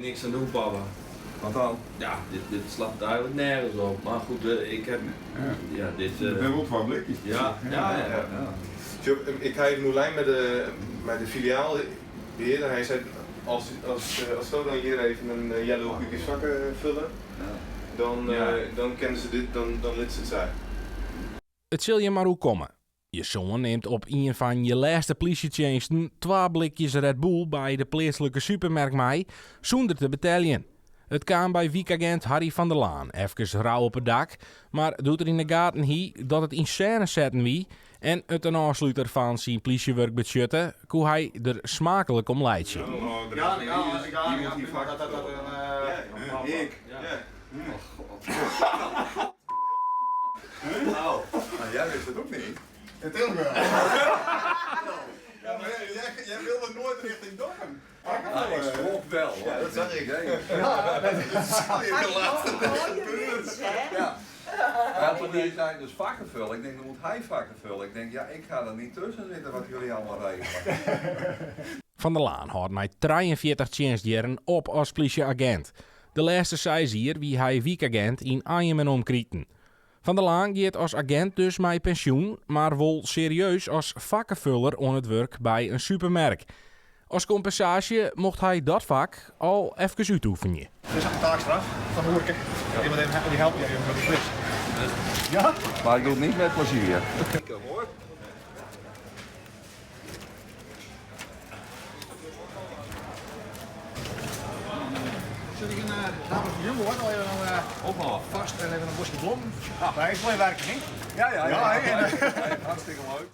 niks aan doen, papa. Wat dan? Ja, dit slaat duidelijk nergens op. Maar goed, ik heb... Ja, dit... Er zijn wel 2 blikjes. Ja. Ik ga even lijn met de filiaalbeheerder. Hij zei, als zo dan hier even een yellow hoekjes vakken vullen, dan kennen ze dit, dan lid ze het zijn. Het zul je maar hoe komen. Je zoon neemt op een van je laatste politiediensten 2 blikjes Red Bull bij de plaatselijke supermarkt mee, zonder te betalen. Het kwam bij wijkagent Harry van der Laan even rauw op het dak, maar doet er in de gaten hier dat het in scène zetten wie en het een afsluiter van zijn politiewerk budgetten, hoe hij er smakelijk om leidt. Ik. Nou, jij wist het ook niet. Natuurlijk wel. Ja, maar jij wilde nooit richting Dokkum. Ik schrok wel. Ja, dat zag ik. Ja, dat is de laatste gebeurd. Ja. Hij had toen niet zijn dus vakken vullen. Ik denk, dan moet hij vakken vullen. Ik denk, ja, ik ga er niet tussen zitten wat jullie allemaal regelen. Van der Laan houdt mij 43 dienstjaren op als politieagent. De laatste 6 jaar wie hij wijkagent in Arnhem en omkrieten. Van der Laan gaat als agent dus met pensioen, maar wel serieus als vakkenvuller aan het werk bij een supermarkt. Als compensatie mocht hij dat vak al even uitoefenen. Er is een taakstraf van Hoerke. Iemand die helpt je even met die fris. Ja? Maar ik doe het niet met plezier. Zit ik in namens van Jumbo hoor, al even ook nog vast en even een bosje bloemen. Ja, wij is mooi werken, niet? Ja, Ja, ja. Hartstikke leuk.